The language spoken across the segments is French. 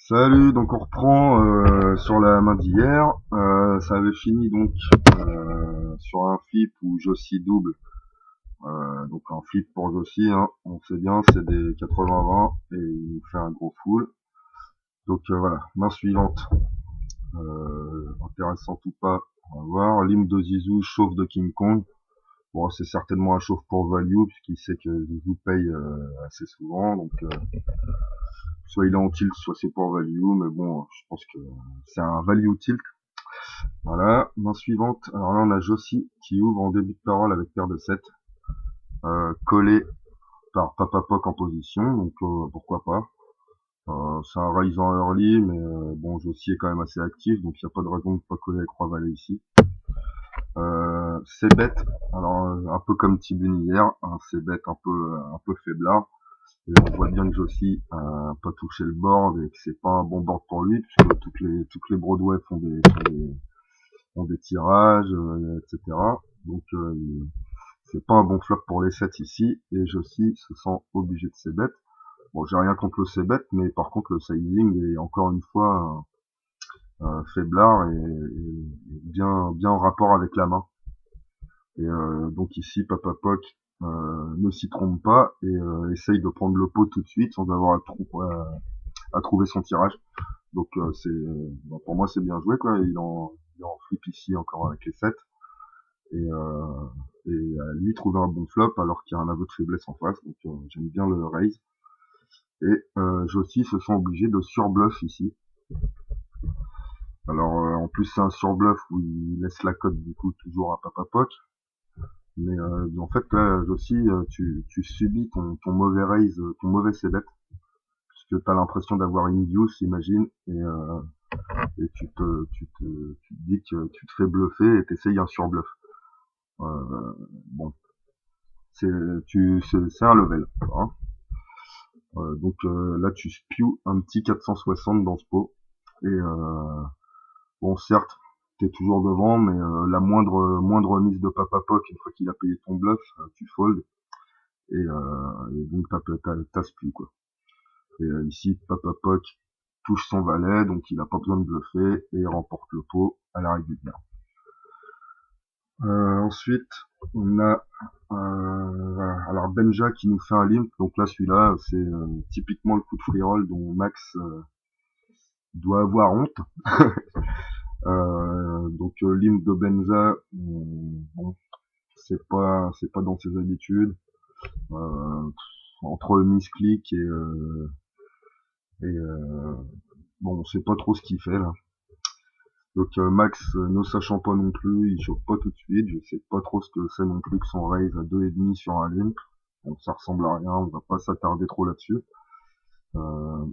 Salut, donc on reprend sur la main d'hier. Ça avait fini donc sur un flip où Jossi double. Donc un flip pour Jossi, hein, on sait bien, c'est des 80-20 et il nous fait un gros full. Donc voilà, main suivante, intéressante ou pas, on va voir. Limbe de Zizou, chauffe de King Kong. Bon, c'est certainement un chauffe pour value puisqu'il sait que Zizou paye assez souvent, donc soit il est en tilt, soit c'est pour value, mais bon, je pense que c'est un value tilt. Voilà, main suivante. Alors là, on a Jossi qui ouvre en début de parole avec paire de 7, collé par Papa Poc en position, donc pourquoi pas. C'est un raise en early, mais bon, Jossi est quand même assez actif, donc il n'y a pas de raison de pas coller avec Roi Valet ici. C'est bête, alors un peu comme Tibune hier, hein, c'est bête un peu faiblard. Et on voit bien que Jossi a pas touché le board et que c'est pas un bon board pour lui, puisque toutes les Broadway font des tirages, etc. Donc c'est pas un bon flop pour les 7 ici, et Jossi se sent obligé de c-bet. Bon, j'ai rien contre le c-bet, mais par contre le sizing est encore une fois faiblard et bien en rapport avec la main. Et donc ici, Papa Poc ne s'y trompe pas et essaye de prendre le pot tout de suite sans avoir à trouver son tirage. Donc pour moi c'est bien joué quoi. Il en flip ici encore avec les 7 et à lui trouver un bon flop alors qu'il y a un aveu de faiblesse en face. Donc j'aime bien le raise. Et Jossi se sent obligé de surbluff ici. Alors en plus c'est un surbluff où il laisse la cote du coup toujours à Papa Poc. Mais en fait là Jossi tu subis ton mauvais raise, ton mauvais c-bet. Puisque t'as l'impression d'avoir une deuce, imagine, et tu te dis que tu te fais bluffer et t'essayes un surbluff. Bon, c'est un level, hein. Donc là tu spews un petit 460 dans ce pot et bon certes t'es toujours devant, mais la moindre mise de Papa Poc une fois qu'il a payé ton bluff, tu fold et donc t'as spew quoi. Et ici Papa Poc touche son valet, donc il n'a pas besoin de bluffer et il remporte le pot à la régulière. Ensuite, on a alors Benja qui nous fait un limp. Donc là, celui-là, c'est typiquement le coup de free roll dont Max doit avoir honte. Donc limp de Benja, bon, c'est pas dans ses habitudes. Euh, Entre misclick et bon, on sait pas trop ce qu'il fait là. Donc Max, ne sachant pas non plus, il chauffe pas tout de suite. Je sais pas trop ce que c'est non plus que son raise à 2,5 sur un limp. Donc ça ressemble à rien, on va pas s'attarder trop là-dessus. Euh,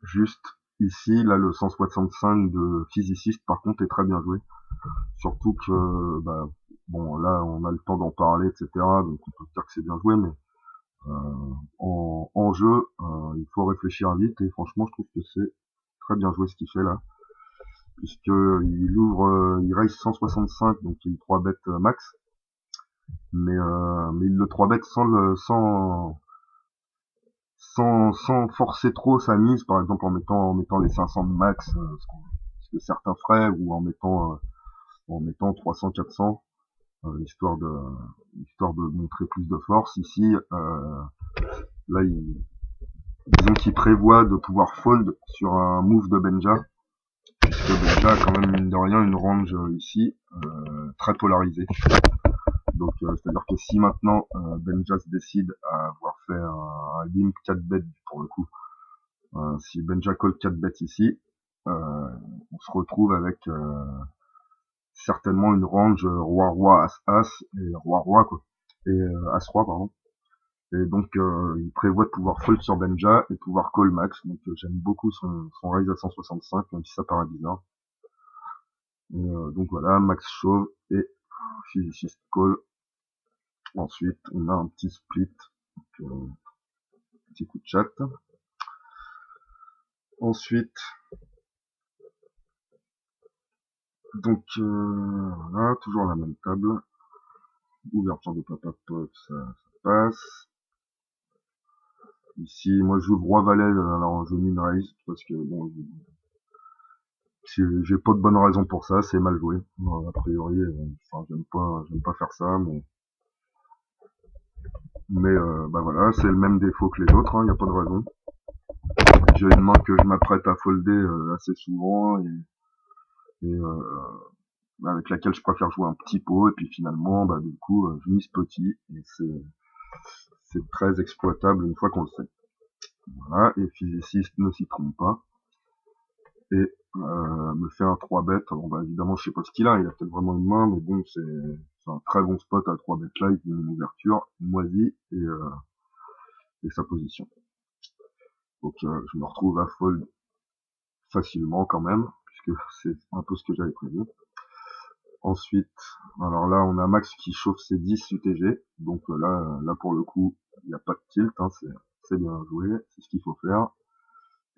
Juste ici, là le 165 de physiciste par contre est très bien joué. Surtout que bah, bon là on a le temps d'en parler, etc. Donc on peut dire que c'est bien joué, mais en jeu, il faut réfléchir vite et franchement je trouve que c'est très bien joué ce qu'il fait là. Puisque il raise 165, donc il 3 bet max, mais il le 3 bet sans forcer trop sa mise, par exemple en mettant les 500 de max, ce que certains feraient, ou en mettant 300-400, histoire de montrer plus de force. Ici, là, disons qu'il prévoit de pouvoir fold sur un move de Benja, puisque Benja a quand même mine de rien une range ici très polarisée. Donc c'est-à-dire que si maintenant Benja se décide à avoir fait un limp 4 bet pour le coup, si Benja call 4 bet ici, on se retrouve avec certainement une range roi-roi, as-as et roi-roi quoi. Et as-roi pardon. Et donc il prévoit de pouvoir fold sur Benja et pouvoir call max. Donc j'aime beaucoup son raise à 165, même si ça paraît bizarre. Et, donc voilà, max chauve et physiciste call. Ensuite, on a un petit split, donc, petit coup de chat. Ensuite, donc voilà, toujours la même table. Ouverture de Papa Poc, ça passe. Ici, moi je joue roi valet, alors je mine raise parce que bon, j'ai pas de bonne raison pour ça, c'est mal joué. A priori, enfin, j'aime pas faire ça, mais bah voilà, c'est le même défaut que les autres, hein, y a pas de raison. J'ai une main que je m'apprête à folder assez souvent et avec laquelle je préfère jouer un petit pot et puis finalement, bah du coup, je mise petit et c'est très exploitable une fois qu'on le sait. Voilà, et physiciste ne s'y trompe pas et me fait un 3 bet. Alors bah évidemment, je sais pas ce qu'il a peut-être vraiment une main, mais bon, c'est un très bon spot à 3 bet là, il une ouverture, moisie et sa position. Donc je me retrouve à fold facilement quand même, puisque c'est un peu ce que j'avais prévu. Ensuite, alors là, on a Max qui chauffe ses 10 UTG. Donc là pour le coup, il n'y a pas de tilt, hein, c'est bien joué, c'est ce qu'il faut faire.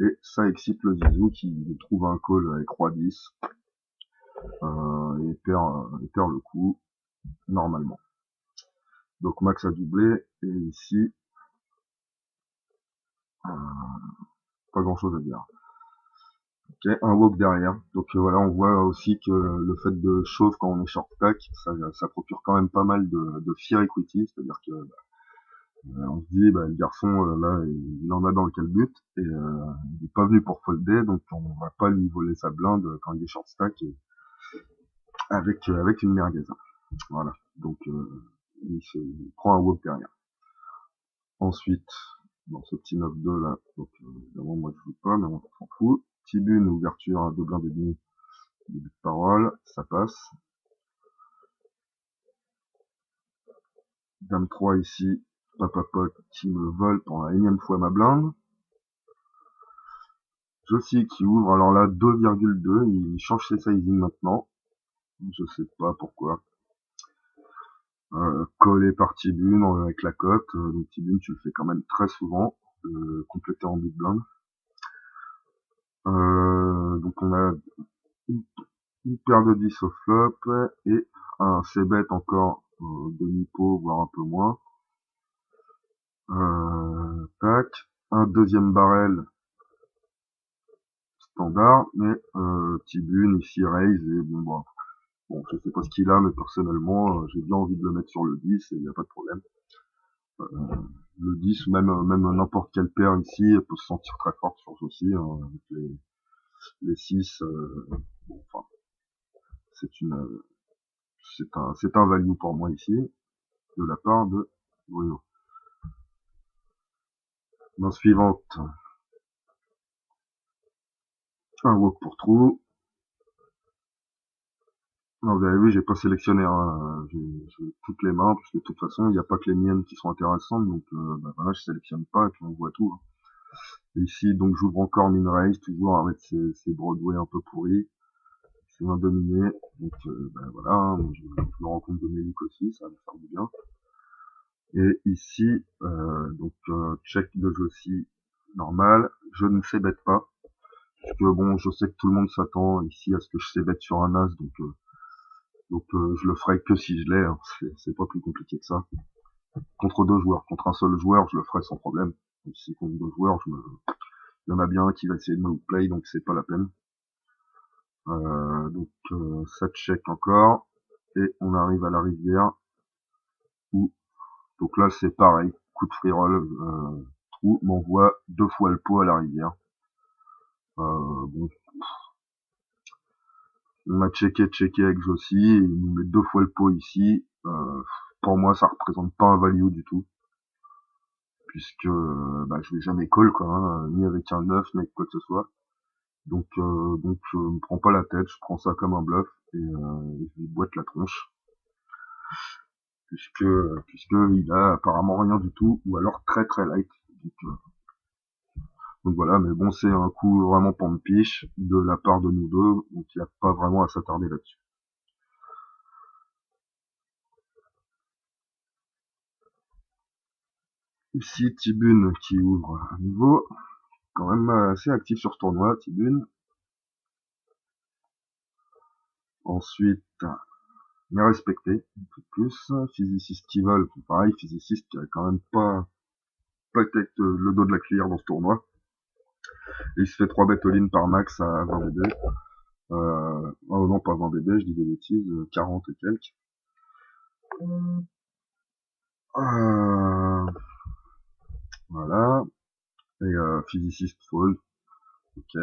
Et ça excite le Zizou qui trouve un call avec roi 10 et perd le coup normalement. Donc Max a doublé et ici, pas grand chose à dire. Ok, un walk derrière. Donc voilà, on voit aussi que le fait de chauffe quand on est short stack, ça procure quand même pas mal de fear equity, c'est-à-dire que on se dit, bah, le garçon, là, il en a dans quel but, et il est pas venu pour folder, donc on va pas lui voler sa blinde quand il est short stack avec une merguez. Voilà. Donc il prend un walk derrière. Ensuite, dans ce petit 9-2 là, donc évidemment moi je joue pas, mais on s'en fout. Tibune, ouverture à 2 blindes et demi, début de parole, ça passe. Dame 3 ici, papa pote qui me vole pour la énième fois ma blinde. Josie qui ouvre, alors là 2,2, il change ses sizing maintenant, je sais pas pourquoi. Collé par Tibune avec la cote, donc Tibune tu le fais quand même très souvent, complété en big blind. Donc on a une paire de 10 au flop et un c-bet encore demi-pot, voire un peu moins. Tac, un deuxième barrel standard, mais Tibune ici raise et bon, je sais pas ce qu'il a, mais personnellement, j'ai bien envie de le mettre sur le 10 et il n'y a pas de problème. Le 10 ou même n'importe quelle paire ici, elle peut se sentir très forte sur aussi, hein, avec les 6, bon, enfin, c'est une, c'est un value pour moi ici, de la part de Bruno. Main suivante, un walk pour trou. Non, vous avez vu, j'ai pas sélectionné, hein, j'ai toutes les mains, parce que de toute façon, il n'y a pas que les miennes qui sont intéressantes, donc bah, voilà, je sélectionne pas, et puis on voit tout. Hein. Et ici, donc j'ouvre encore min raise, toujours avec ces Broadway un peu pourris. C'est un dominé, donc ben voilà, hein, je me rends compte de mes leaks aussi, ça va me faire du bien. Et ici, donc check de Josie normal, je ne sais bête pas, parce que bon, je sais que tout le monde s'attend ici à ce que je sais bête sur un as, donc je le ferai que si je l'ai, hein. C'est pas plus compliqué que ça. Contre deux joueurs, contre un seul joueur, je le ferai sans problème. Ici contre deux joueurs, il y en a bien un qui va essayer de me play, donc c'est pas la peine. Donc ça check encore, et on arrive à la rivière où donc là c'est pareil, coup de free roll, trou m'envoie 2 fois le pot à la rivière. Bon, on a checké avec Josie, il nous met 2 fois le pot ici. Pour moi ça représente pas un value du tout, puisque bah, je vais jamais call quoi, hein, ni avec un 9 ni avec quoi que ce soit. Donc je me prends pas la tête, je prends ça comme un bluff et je lui boite la tronche. Puisque il a apparemment rien du tout, ou alors très très light. Donc voilà, mais bon, c'est un coup vraiment pompiche de la part de nous deux, donc il n'y a pas vraiment à s'attarder là-dessus. Ici, Tibune qui ouvre à nouveau, quand même assez actif sur ce tournoi, Tibune. Ensuite, mais respecté, un peu plus. Physiciste qui vole, pareil, physiciste qui a quand même pas peut-être le dos de la cuillère dans ce tournoi. Et il se fait 3 bêtes all-in par max à 20 BB. Oh non, pas 20 BB, je dis des bêtises, 40 et quelques. Voilà. Et physicist fold. Ok,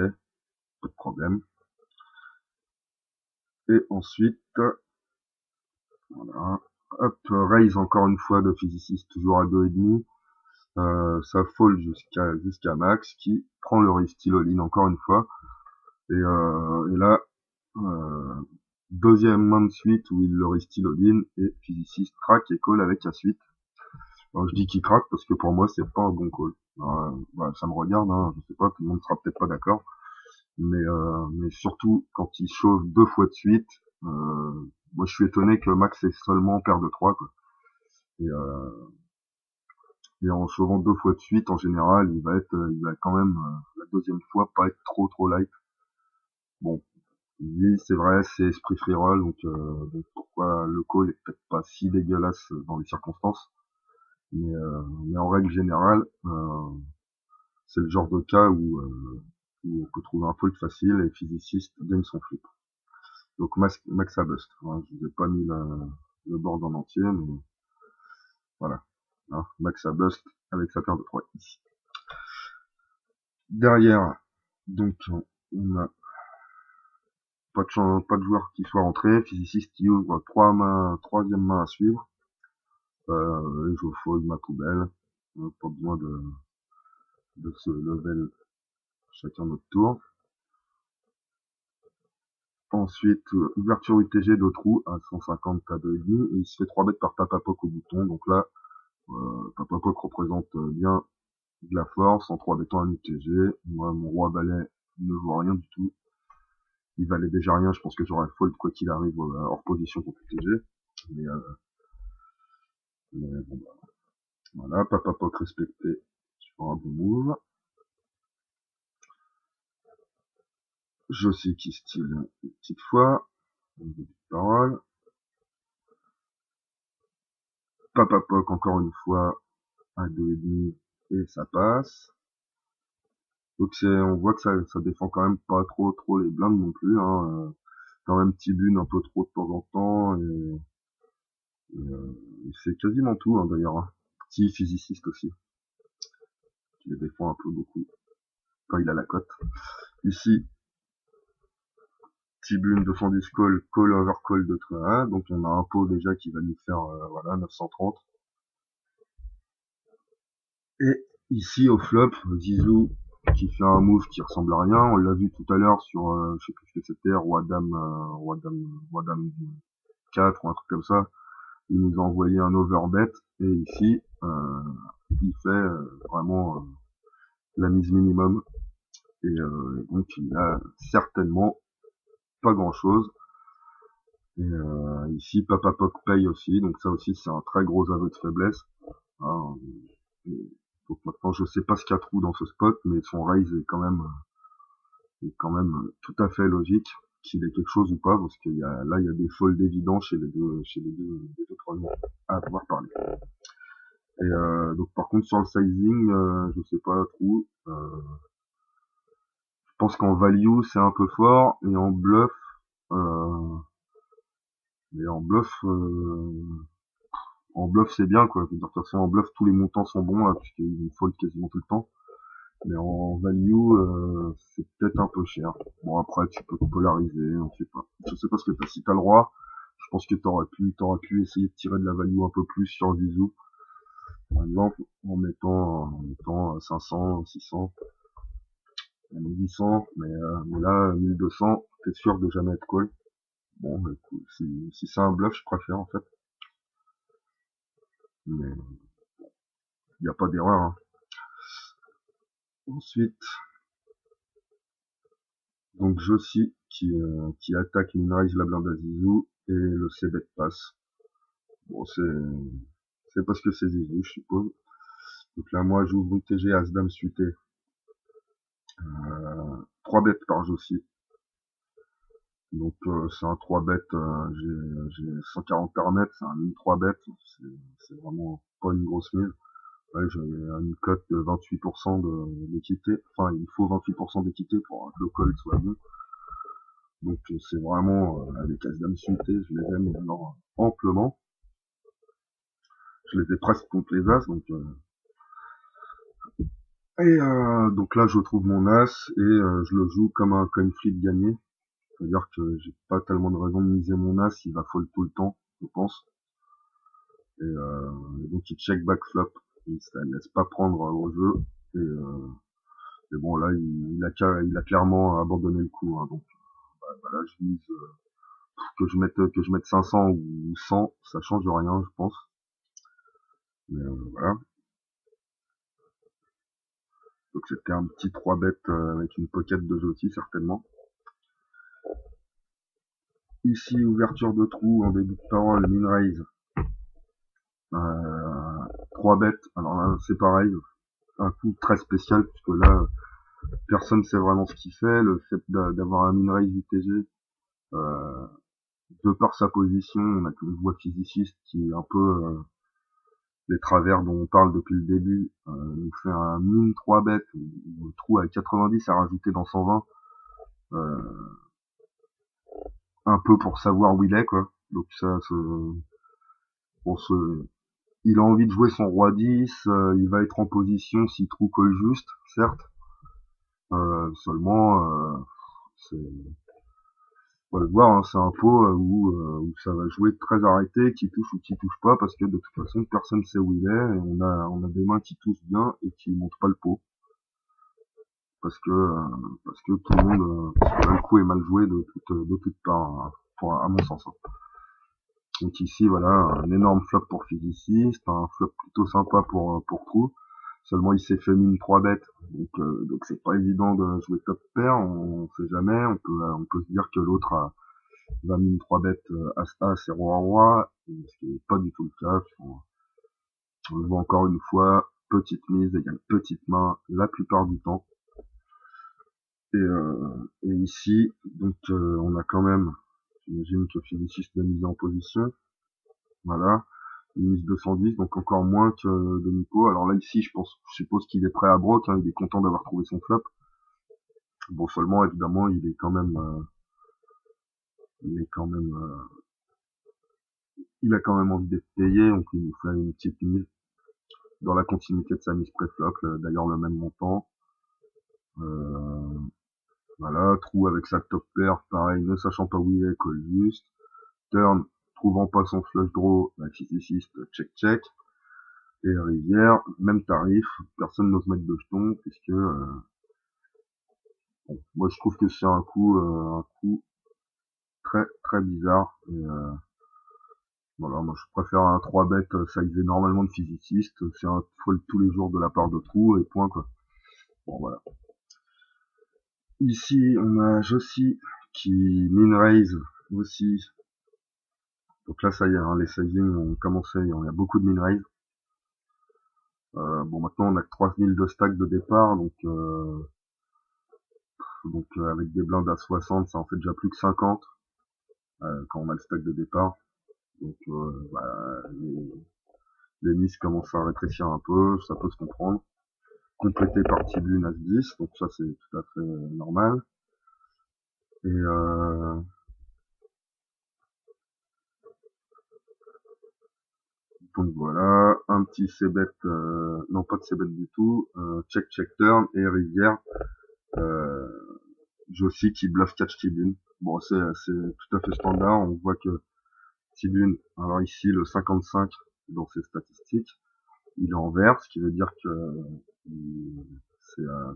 pas de problème. Et ensuite, voilà. Hop, raise encore une fois de physicist, toujours à 2,5. Ça fold jusqu'à max, qui prend le style all-in encore une fois. Et là, euh, deuxième main de suite où il le style all-in, et physicist crack et call avec la suite. Alors, je dis qu'il craque parce que pour moi c'est pas un bon call. Bah, ça me regarde, hein, je sais pas, tout le monde sera peut-être pas d'accord. Mais surtout quand il chauffe 2 fois de suite, moi je suis étonné que Max est seulement paire de 3 quoi. Et en sauvant 2 fois de suite, en général, il va quand même la deuxième fois pas être trop light. Bon, oui, c'est vrai, c'est esprit free roll, donc pourquoi le call est peut-être pas si dégueulasse dans les circonstances, mais en règle générale, c'est le genre de cas où on peut trouver un fold facile et physiciste gagne son flip. Donc max à bust. Hein, je vous ai pas mis le board en entier, mais voilà. Hein, max à bust avec sa paire de 3 ici. Derrière, donc on a pas de joueur qui soit rentré, physiciste qui ouvre 3e main à suivre, et je fold ma poubelle, pas besoin de se level chacun notre tour. Ensuite, ouverture UTG de trou à 150 à 2,5, et il se fait 3 bêtes par Papapoc au bouton, donc là, Papapoc représente bien de la force en 3 bêtant un UTG. Moi, mon roi balai ne vaut rien du tout. Il valait déjà rien, je pense que j'aurais fold quoi qu'il arrive hors position contre UTG. Mais bon, bah, voilà, Papapoc respecté sur un bon move. Je sais qui style une petite fois. Une petite parole. Papapoc encore une fois à 2,5 et ça passe. Donc on voit que ça défend quand même pas trop les blindes non plus, hein. Quand même Tibune un peu trop de temps en temps, et c'est quasiment tout, hein, d'ailleurs, hein. Petit physiciste aussi, qui les défend un peu beaucoup quand il a la cote. Ici, Tibune 210 call over call de 1, donc on a un pot déjà qui va nous faire voilà 930. Et ici au flop, Zizou qui fait un move qui ressemble à rien. On l'a vu tout à l'heure sur, je sais plus ce que c'était, Roi Dame 4 ou un truc comme ça. Il nous a envoyé un overbet et ici, il fait vraiment la mise minimum. Et donc il a certainement pas grand chose. Et ici, Papapoc paye aussi, donc ça aussi c'est un très gros aveu de faiblesse. Hein. Donc maintenant je sais pas ce qu'il y a trou dans ce spot, mais son raise est quand même tout à fait logique qu'il ait quelque chose ou pas, parce qu'il y a là il y a des folds évidents chez les deux trolls à pouvoir parler. Et donc par contre sur le sizing, je sais pas trop. Je pense qu'en value c'est un peu fort et en bluff, euh, mais en bluff c'est bien quoi. De toute façon en bluff tous les montants sont bons là, puisqu'ils me fold quasiment tout le temps. Mais en value, c'est peut-être un peu cher. Bon après tu peux polariser, on sait pas. Je sais pas ce que t'as. Si t'as le roi, je pense que t'aurais pu essayer de tirer de la value un peu plus sur Zizou. Par exemple, en mettant 500, 600, 800, mais là 1200, t'es sûr de jamais être call. Bon, bah, écoute, si c'est un bluff, je préfère en fait. Mais il n'y a pas d'erreur. Hein. Ensuite, donc Josie qui attaque Minrise la blinde à Zizou et le C-bet passe. Bon, c'est parce que c'est Zizou, je suppose. Donc là, moi, j'ouvre UTG As-Dame suité. 3 bêtes par Josie. Donc c'est un 3 bêtes, j'ai 140 paramètres, c'est un mine 3 bêtes, c'est vraiment pas une grosse mise. Ouais, j'ai une cote de 28% d'équité. Enfin, il faut 28% d'équité pour que le call soit bon. Donc c'est vraiment avec As-Dame suité, je les aime vraiment amplement. Je les ai presque contre les As, donc là je trouve mon As et je le joue comme un coin flip gagné. C'est-à-dire que j'ai pas tellement de raison de miser mon As, il va fold tout le temps, je pense. Donc il check back flop, il se laisse pas prendre au jeu. Et bon là il a clairement abandonné le coup. Hein, donc voilà, je mise que je mette 500 ou 100, ça change rien, je pense. Mais voilà. Donc c'était un petit 3 bet avec une pocket de Joti certainement. Ici ouverture de trou en début de parole, min raise. 3 bêtes, alors là c'est pareil, un coup très spécial puisque là personne sait vraiment ce qu'il fait, le fait d'avoir un min raise UTG, euh, de par sa position, on a une voix physiciste qui est un peu les travers dont on parle depuis le début, nous fait un min 3 bêtes, le trou à 90 à rajouter dans 120, euh, un peu pour savoir où il est quoi. Donc ça, on se, il a envie de jouer son roi 10, il va être en position s'il trouve call juste, certes, seulement c'est on va le voir, hein, c'est un pot où ça va jouer très arrêté, qui touche ou qui touche pas, parce que de toute façon personne sait où il est, et on a des mains qui touchent bien et qui montent pas le pot, parce que tout le monde le coup est mal joué de toutes parts, hein, à mon sens. Hein. Donc ici voilà un énorme flop pour physiciste, un flop plutôt sympa pour trou. Seulement il s'est fait mine 3 bêtes, donc c'est pas évident de jouer top pair, on sait jamais, on peut se dire que l'autre va mine 3 bêtes As-As et Roi-Roi, ce qui est pas du tout le cas. On le voit encore une fois, petite mise égale petite main la plupart du temps. Et ici, donc on a quand même, j'imagine que Félicis l'a mise en position, voilà, il mise 210, donc encore moins que de Nico. Alors là ici, je suppose qu'il est prêt à broc, hein, il est content d'avoir trouvé son flop. Bon seulement évidemment il a quand même envie d'être payé, donc il nous fait une petite mise dans la continuité de sa mise pré-flop, d'ailleurs le même montant. Euh, voilà, trou avec sa top pair, pareil, ne sachant pas où il est, call juste. Turn, trouvant pas son flush draw, la physiciste, check check. Et rivière, même tarif, personne n'ose mettre de jetons, puisque bon, moi je trouve que c'est un coup très très bizarre. Voilà, moi je préfère un 3 bet sizé normalement de physiciste, c'est un fold tous les jours de la part de trou et point quoi. Bon voilà. Ici on a Jossi qui min raise aussi. Donc là ça y est, hein, les sizing ont commencé, il y a beaucoup de min raise. Bon maintenant on a que 3000 de stack de départ, donc avec des blindes à 60, ça en fait déjà plus que 50 quand on a le stack de départ. Donc voilà, les mises commencent à rétrécir un peu, ça peut se comprendre. Complété par Tibune As 10, donc ça c'est tout à fait normal. Et donc voilà, un petit C-bet, non pas de C-bet du tout, check check turn et rivière, euh, Jossi qui bluff catch Tibune. Bon c'est tout à fait standard, on voit que Tibune, alors ici le 55 dans ses statistiques, il est en vert, ce qui veut dire que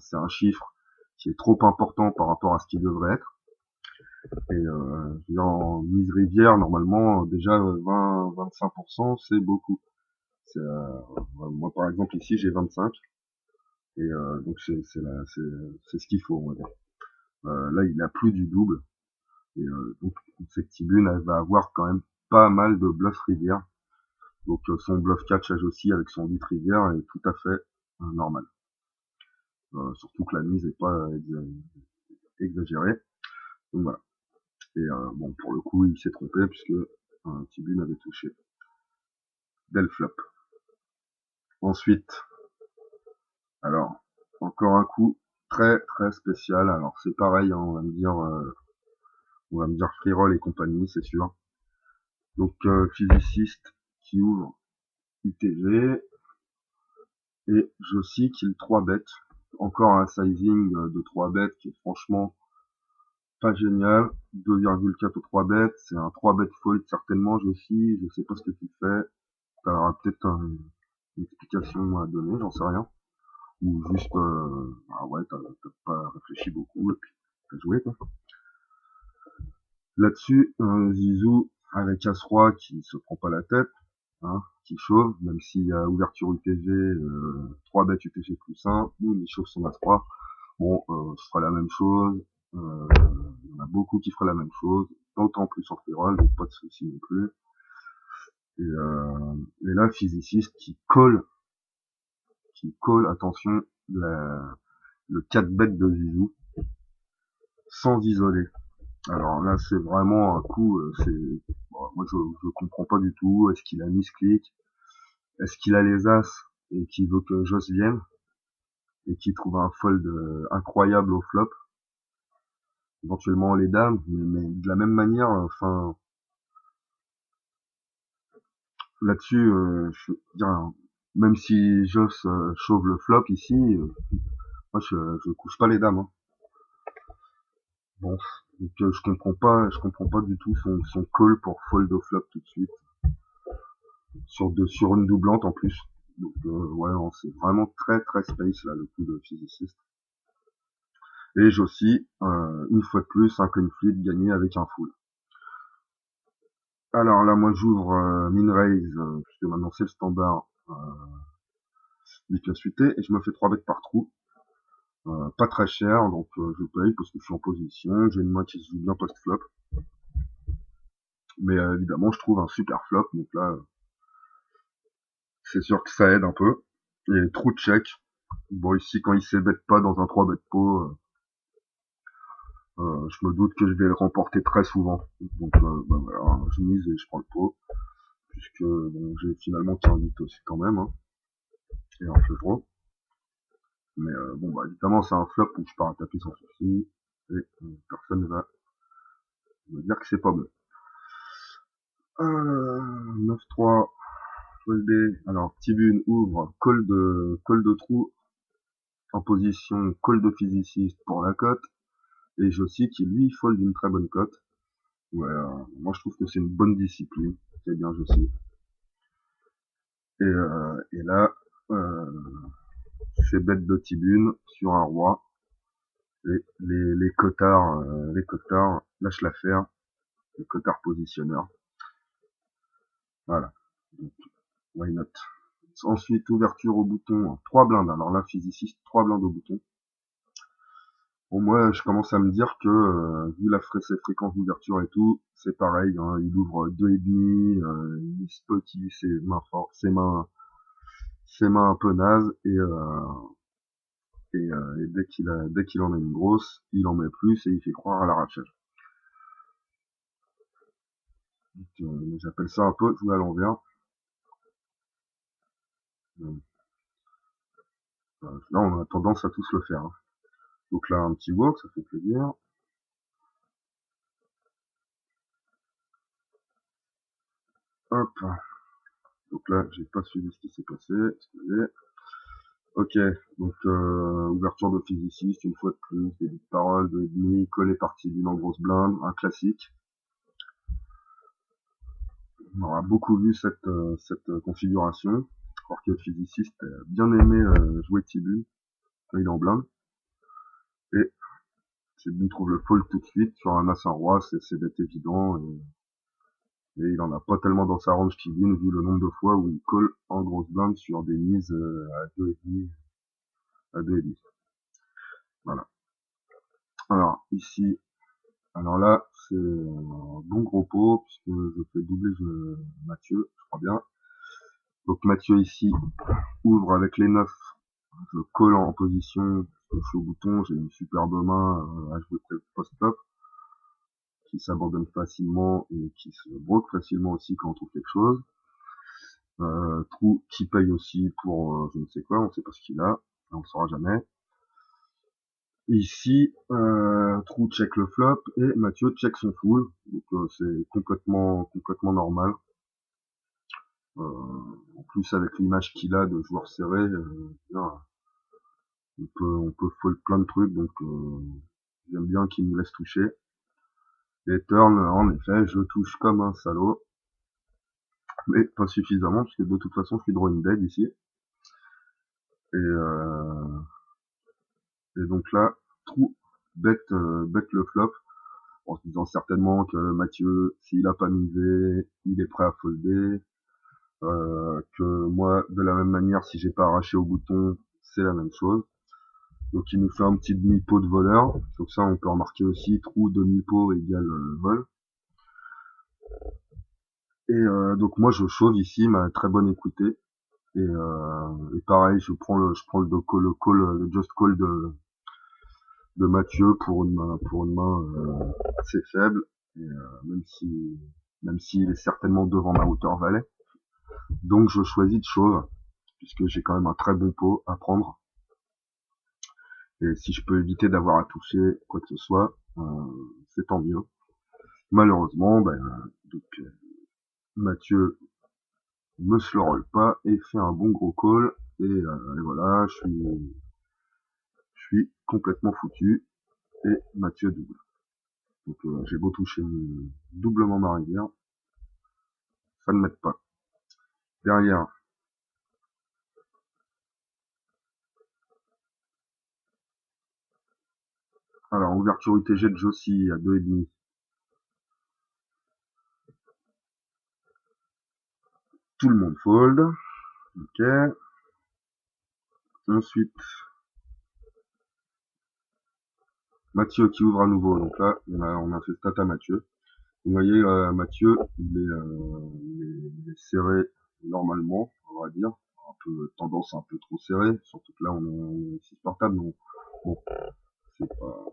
c'est un chiffre qui est trop important par rapport à ce qu'il devrait être. Et je veux dire, en mise rivière, normalement, déjà 20-25%, c'est beaucoup. Moi, par exemple, ici, j'ai 25. Et donc, c'est ce qu'il faut, on va dire. Là, il a plus du double. Et donc, cette Tibune, elle va avoir quand même pas mal de bluff rivière. Donc, son bluff catchage aussi avec son 8 rivière est tout à fait normal. Surtout que la mise est pas exagérée. Donc voilà. Et bon, pour le coup, il s'est trompé puisque Tibune avait touché. Belle flop. Ensuite, alors, encore un coup très très spécial. Alors c'est pareil, hein, on va me dire free roll et compagnie, c'est sûr. Donc physiciste qui ouvre UTG et je aussi kill 3 bêtes. Encore un sizing de 3 bêtes qui est franchement pas génial. 2,4 ou 3 bêtes, c'est un 3 bêtes fold certainement. Je sais pas ce que tu fais. T'auras peut-être une explication à donner, j'en sais rien. Ou juste, ah ouais, t'as pas réfléchi beaucoup et puis t'as joué quoi. Là-dessus, Zizou avec As-Roi qui se prend pas la tête, hein, qui chauffe, même s'il y a ouverture UTG, 3 bêtes UTG plus 1, ou il chauffe son As-Roi. Bon, je ferai la même chose, il y en a beaucoup qui feraient la même chose, d'autant plus en free roll, donc pas de souci non plus. Et là, physiciste qui colle, attention, le 4 bêtes de Zizou, sans isoler. Alors là, c'est vraiment un coup, bon, moi je comprends pas du tout. Est-ce qu'il a misclick? Est-ce qu'il a les as et qu'il veut que Joss vienne et qu'il trouve un fold incroyable au flop? Éventuellement les dames, mais de la même manière, enfin là-dessus, je veux dire, même si Joss chauffe le flop ici, moi je couche pas les dames. Hein. Bon, donc je comprends pas du tout son call pour fold au flop tout de suite. Sur une doublante en plus. Donc ouais, c'est vraiment très très space là le coup de physiciste. Et j'ai aussi une fois de plus un coin flip gagné avec un full. Alors là moi j'ouvre min raise puisque maintenant c'est le standard du suité et je me fais 3 bêtes par trou. Pas très cher donc je paye parce que je suis en position, j'ai une main qui se joue bien post flop. Mais évidemment je trouve un super flop donc là c'est sûr que ça aide un peu. Et trou de check. Bon ici quand il s'ébête pas dans un 3 bet pot, je me doute que je vais le remporter très souvent. Donc bah voilà, je mise et je prends le pot. Puisque bon, j'ai finalement 48 aussi quand même. Hein, et un flush draw. Mais bon bah évidemment c'est un flop où je pars à tapis sans souci. Et personne ne va me dire que c'est pas bon. 9-3, foldé. Alors Tibune ouvre, call de trou en position call de physiciste pour la cote. Et Jossi qui lui fold une très bonne cote. Ouais, moi je trouve que c'est une bonne discipline. C'est bien Jossi. Et là, c'est bête de Tibune sur un roi. Et les cotards lâchent l'affaire. Les cotards positionneurs. Voilà. Donc, why not. Ensuite, ouverture au bouton, 3 blindes. Alors là, physiciste, 3 blindes au bouton. Bon, moi, je commence à me dire que, vu ses fréquences d'ouverture et tout, c'est pareil, hein, il ouvre 2,5, il spotty ses mains fortes, ses mains un peu nazes, et dès qu'il en a une grosse, il en met plus et il fait croire à l'arrachage. J'appelle ça un peu jouer à l'envers. Là, on a tendance à tous le faire. Hein. Donc là, un petit walk, ça fait plaisir. Hop. Donc là, j'ai pas suivi ce qui s'est passé. Excusez. Ok, donc ouverture de physiciste, une fois de plus, début de parole, 2,5, collé partie d'une en grosse blinde, un classique. On aura beaucoup vu cette configuration. Alors que le physiciste a bien aimé jouer Tibune quand il est en blinde. Et Tibune trouve le fold tout de suite sur un as un roi, c'est bête évident. Et il en a pas tellement dans sa range Tibune vu le nombre de fois où il colle en grosse blinde sur des mises à 2,5. À 2,5. Voilà. Alors ici, alors là, c'est un bon gros pot, puisque je fais doubler Mathieu, je crois bien. Donc Mathieu ici ouvre avec les 9, je colle en position, je suis au bouton, j'ai une superbe main à jouer post-top, qui s'abandonne facilement et qui se broque facilement aussi quand on trouve quelque chose. Trou qui paye aussi pour je ne sais quoi, on sait pas ce qu'il a, on ne saura jamais. Ici, Trou check le flop et Mathieu check son full, donc c'est complètement normal. En plus avec l'image qu'il a de joueur serré, on peut fold plein de trucs, donc j'aime bien qu'il nous laisse toucher. Et turn, en effet, je touche comme un salaud, mais pas suffisamment, parce que de toute façon je suis drawing dead ici. Et donc là, Trou bet le flop, en se disant certainement que Mathieu, s'il a pas misé, il est prêt à folder, que moi, de la même manière, si j'ai pas arraché au bouton, c'est la même chose. Donc il nous fait un petit demi-pot de voleur, donc ça on peut remarquer aussi, Trou demi-pot égale vol. Et donc moi je chauffe ici, ma très bonne écoutée, et pareil, je prends le call, le just call de Mathieu pour une main assez faible, et même s'il est certainement devant ma hauteur valet. Donc je choisis de shove, puisque j'ai quand même un très bon pot à prendre. Et si je peux éviter d'avoir à toucher quoi que ce soit, c'est tant mieux. Malheureusement, donc, Mathieu me se le roll pas et fait un bon gros call. Et voilà, je suis complètement foutu. Et Mathieu double. Donc j'ai beau toucher doublement ma rivière, ça ne m'aide pas. Derrière, alors ouverture UTG de Jossi à 2,5. Tout le monde fold. Ok. Ensuite, Mathieu qui ouvre à nouveau. Donc là, on a fait stat à Mathieu. Vous voyez, Mathieu, il est serré normalement, on va dire. Un peu tendance un peu trop serré. Surtout que là, on est 6 portable, donc bon, c'est pas.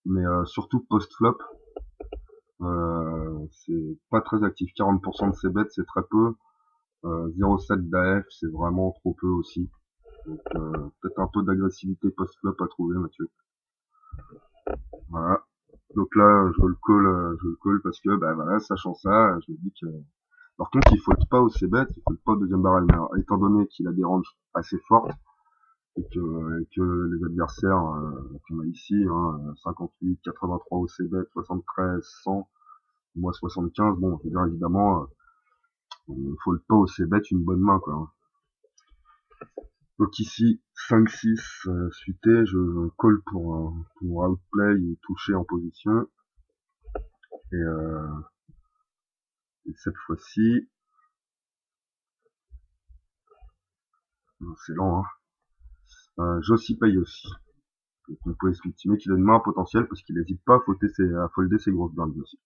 Mais surtout post-flop, c'est pas très actif. 40% de ses bêtes, c'est très peu. 0,7 d'AF, c'est vraiment trop peu aussi. Donc peut-être un peu d'agressivité post-flop à trouver, Mathieu. Voilà. Donc là, je le call parce que, voilà, sachant ça, je me dis que, par contre, il fold pas au c-bet, il fold pas au deuxième barrel. Mais alors, étant donné qu'il a des ranges assez fortes, et que les adversaires, qu'on a ici, 58, 83 au c-bet, 73, 100, moi 75, bon, je veux dire, évidemment, on fold pas au c-bet une bonne main, quoi, hein. Donc ici, 5-6 suité, je call pour outplay ou toucher en position. Et, et cette fois-ci, c'est lent, hein. Jossi paye aussi. Donc on peut estimer qu'il a une main potentielle parce qu'il n'hésite pas à folder ses grosses blindes aussi.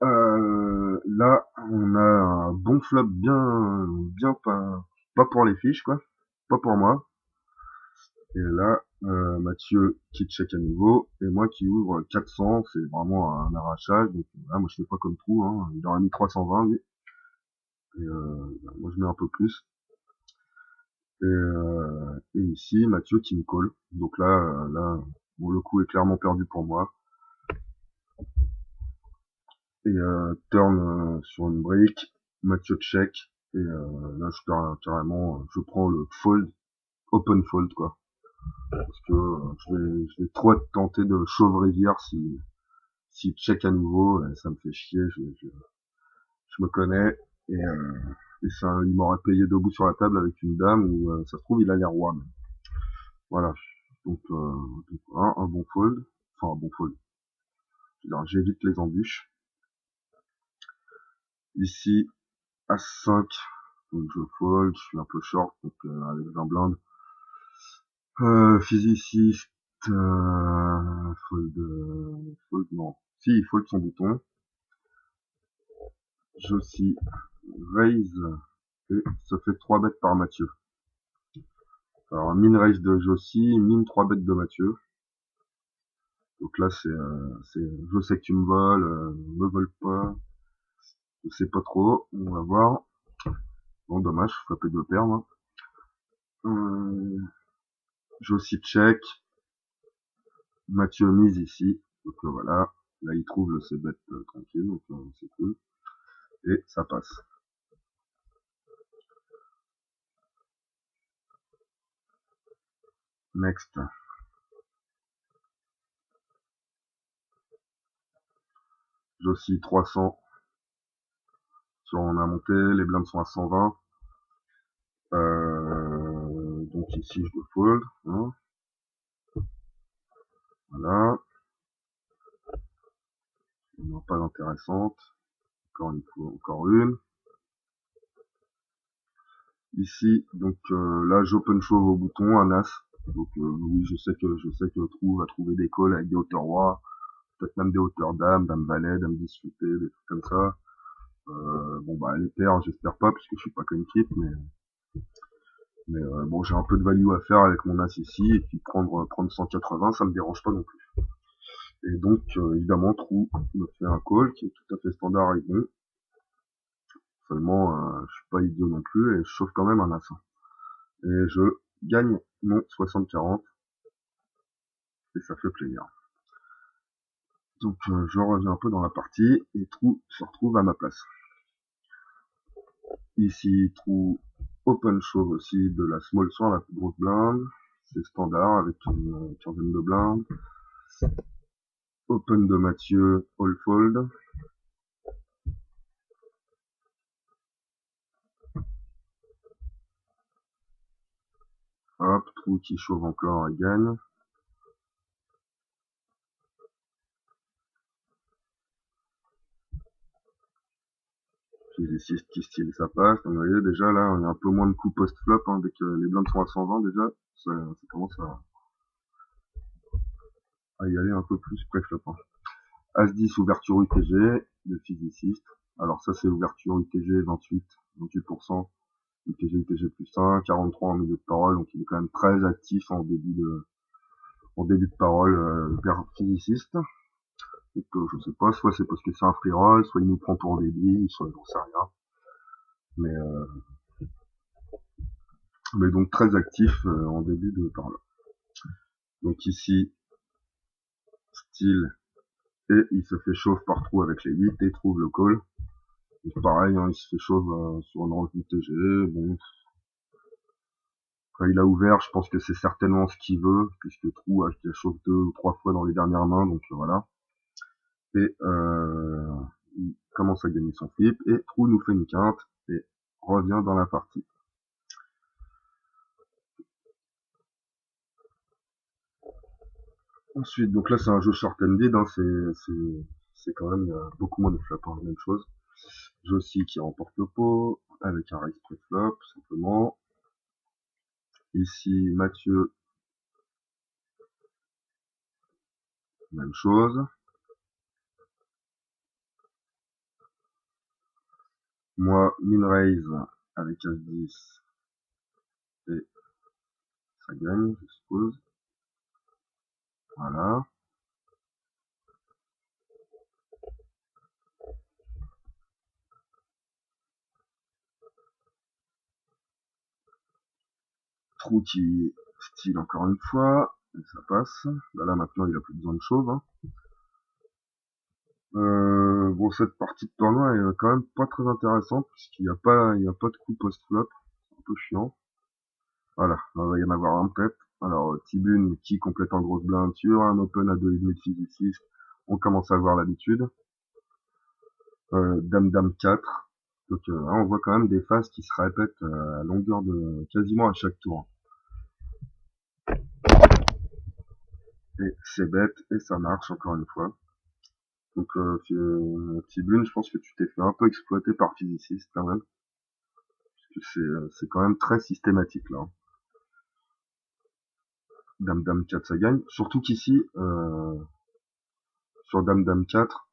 Là, on a un bon flop bien pas pour les fiches, quoi. Pas pour moi. Et là, Mathieu qui check à nouveau, et moi qui ouvre 400, c'est vraiment un arrachage. Donc là, moi je fais pas comme Trou, hein. Il aurait mis 320 lui. Et moi je mets un peu plus. Et ici, Mathieu qui me colle. Donc là, bon, le coup est clairement perdu pour moi. Et turn sur une brique, Mathieu check. Et là, je perds carrément, je prends le fold, open fold quoi. Parce que je vais trop être tenté de shove rivière si check à nouveau, ça me fait chier. Je me connais et ça, il m'aurait payé debout sur la table avec une dame où ça se trouve il a l'air roi. Même. Voilà. Donc, un bon fold, enfin un bon fold. J'évite les embûches. Ici, As-5, donc je fold, je suis un peu short, donc avec 20 blindes. Physiciste, fold, non. Si, il fold son bouton. Jossi raise, et ça fait 3 bêtes par Mathieu. Alors, min raise de Jossi, min 3 bêtes de Mathieu. Donc là, je sais que tu me voles, me vole pas. Je sais pas trop, on va voir. Bon, dommage, frappé de paire, moi. J'ai aussi check. Mathieu mise ici. Donc voilà. Là, il trouve le c-bet tranquille, donc c'est cool. Et ça passe. Next. J'ai aussi 300 sur on a monté. Les blindes sont à 120. Donc ici, je dois fold. Hein. Voilà. On n'a pas d'intéressante. Encore une fois, encore une. Ici, donc là, j'open shove au bouton, un as. Donc oui, je sais que Trou va trouver des calls avec des hauteurs rois, peut-être même des hauteurs dame, dame valet, dame 10 suité, des trucs comme ça. Bon bah les paires, j'espère pas puisque je suis pas comme type, mais bon, j'ai un peu de value à faire avec mon as ici et puis prendre 180, ça me dérange pas non plus. Et donc évidemment Trou me fait un call qui est tout à fait standard et bon. Seulement je suis pas idiot non plus et je chauffe quand même un as. Et je gagne mon 60-40 et ça fait plaisir. Donc je reviens un peu dans la partie et Trou se retrouve à ma place. Ici Trou open shove aussi de la small sur la plus grosse blinde. C'est standard avec une quinzaine de blindes. Open de Mathieu, all fold. Hop, Trou qui chauffe encore et gagne. Physiciste qui style ça passe. Donc, vous voyez déjà là on a un peu moins de coups post-flop hein, dès que les blindes sont à 120 déjà. Ça commence à y aller un peu plus pré-flop. Hein. As-10 ouverture UTG, le physiciste. Alors ça c'est ouverture UTG 28%, UTG plus 5, 43 en milieu de parole, donc il est quand même très actif en début de parole vers physiciste. Donc je sais pas, soit c'est parce que c'est un free roll, soit il nous prend pour des billes, soit j'en sais rien. Mais donc très actif en début de parole. Donc ici, style, et il se fait chauffe par trou avec les 8 et trouve le call. Donc pareil, hein, il se fait chauffe sur une range UTG, bon, quand il a ouvert, je pense que c'est certainement ce qu'il veut, puisque Trou a chauffe 2 ou 3 fois dans les dernières mains, donc voilà. Et il commence à gagner son flip, et Trou nous fait une quinte, et revient dans la partie. Ensuite, donc là c'est un jeu short-ended, hein, c'est quand même beaucoup moins de flop, hein, même chose. Josie qui remporte le pot, avec un raise pré-flop, simplement. Ici, Mathieu, même chose. Moi, min raise avec As-10 et ça gagne, je suppose. Voilà. Trou qui style encore une fois, et ça passe. Là maintenant il a plus besoin de chauve. Hein. Bon cette partie de tournoi est quand même pas très intéressante puisqu'il n'y a pas de coup post-flop, c'est un peu chiant. Voilà, il va y en avoir un peut-être. Alors Tibune qui complète en grosse blinde sur un open à 2,5 de physiciste, on commence à avoir l'habitude. Dame Dame 4. Donc on voit quand même des phases qui se répètent à longueur de quasiment à chaque tour. Et c'est bête et ça marche encore une fois. Donc Tibune, je pense que tu t'es fait un peu exploiter par physiciste quand même. Parce que c'est quand même très systématique là. Hein. Dame Dame 4 ça gagne. Surtout qu'ici, sur Dame Dame 4,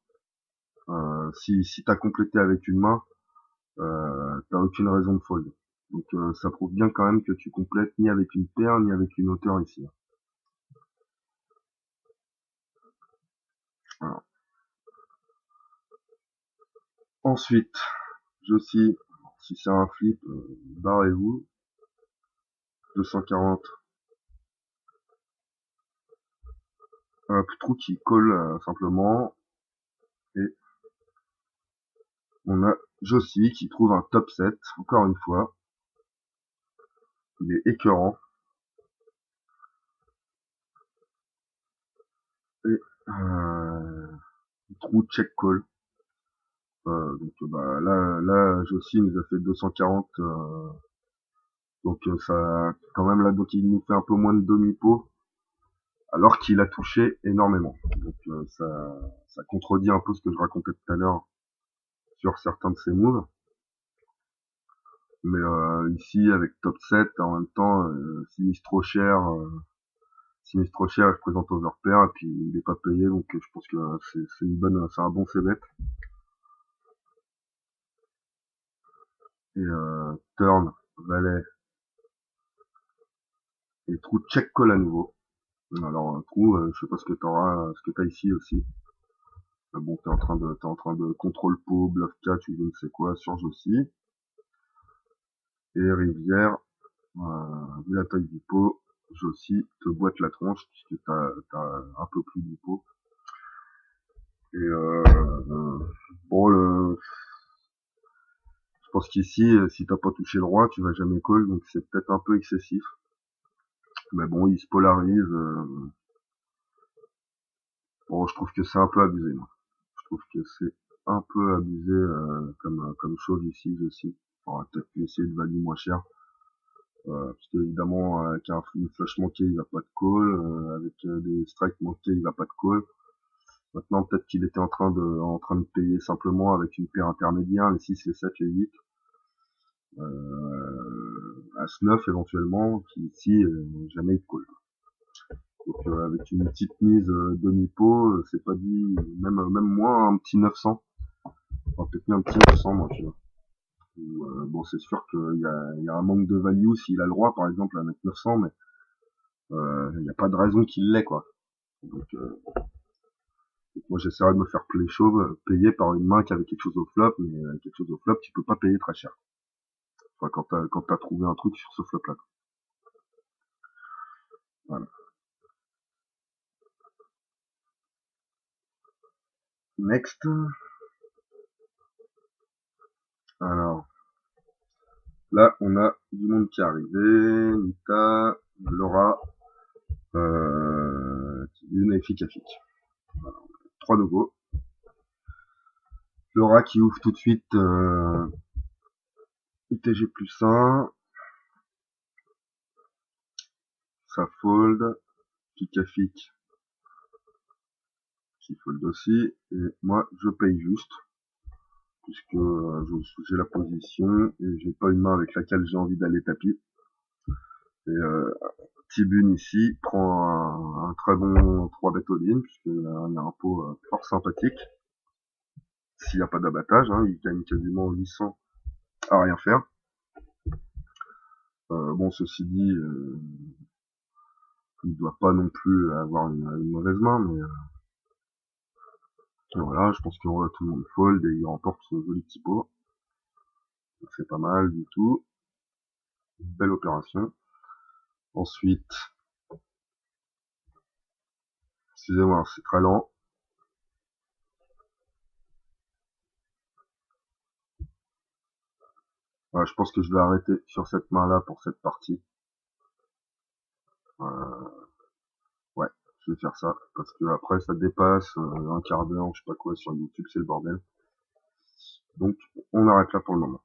si t'as complété avec une main, t'as aucune raison de fold. Donc ça prouve bien quand même que tu complètes ni avec une paire ni avec une hauteur ici. Voilà. Ensuite, Josie si c'est un flip, barrez-vous. 240. Un trou qui colle simplement. Et on a Jossi qui trouve un top 7, encore une fois. Il est écœurant. Et trou check call. Donc bah là Jossi nous a fait 240. Donc ça quand même là, donc il nous fait un peu moins de demi-pot alors qu'il a touché énormément. Donc ça contredit un peu ce que je racontais tout à l'heure sur certains de ses moves. Mais ici avec top 7 en même temps, s'il mise trop cher, je présente overpair et puis il est pas payé, donc je pense que c'est un bon c-bet. Et turn, valet et trou check call à nouveau. Alors trou, je sais pas ce que t'as ici aussi. Bon, t'es en train de contrôle pot, bluff catch ou je ne sais quoi sur Jossi. Et rivière, vu la taille du pot, Jossi te boite la tronche puisque t'as un peu plus du pot. Et bon, je pense qu'ici, si t'as pas touché le roi, tu vas jamais call, donc c'est peut-être un peu excessif. Mais bon, il se polarise. Bon, je trouve que c'est un peu abusé, moi. Je trouve que c'est un peu abusé comme chose ici aussi. On aurait peut-être pu essayer de valider moins cher. Parce qu'évidemment, avec une flush manquée, il va pas de call. Avec des strikes manqués, il va pas de call. Maintenant, peut-être qu'il était en train de payer simplement avec une paire intermédiaire, les 6, les 7, les 8. As-9 éventuellement, qui ici, jamais il call. Donc avec une petite mise demi-pot, c'est pas dit, même moins un petit 900. Enfin, peut-être bien un petit 900, moi, tu vois. Bon, c'est sûr qu'il y a un manque de value s'il a le droit, par exemple, à mettre 900, mais il n'y a pas de raison qu'il l'ait, quoi. Donc, moi, j'essaierai de me faire play chauve, payer par une main qui avait quelque chose au flop, mais quelque chose au flop, tu peux pas payer très cher. Enfin, quand t'as trouvé un truc sur ce flop-là. Voilà. Next. Alors, là, on a du monde qui est arrivé. Nita, Laura, une et Fikafik. Voilà. 3 nouveaux. Laura qui ouvre tout de suite UTG plus 1. Ça fold. Fikafik qui fold aussi. Et moi, je paye juste. Puisque j'ai la position et j'ai pas une main avec laquelle j'ai envie d'aller tapis. Et Tibune ici prend un très bon 3 bet all-in, puisqu'il y a un pot fort sympathique. S'il n'y a pas d'abattage, hein, il gagne quasiment 800 à rien faire. Bon, ceci dit, il doit pas non plus avoir une mauvaise main, mais voilà, je pense que tout le monde fold et il remporte ce joli petit pot. C'est pas mal du tout. Une belle opération. Ensuite, excusez-moi, c'est très lent. Je pense que je vais arrêter sur cette main-là pour cette partie. Ouais, je vais faire ça, parce que après ça dépasse un quart d'heure, je sais pas quoi, sur YouTube, c'est le bordel. Donc, on arrête là pour le moment.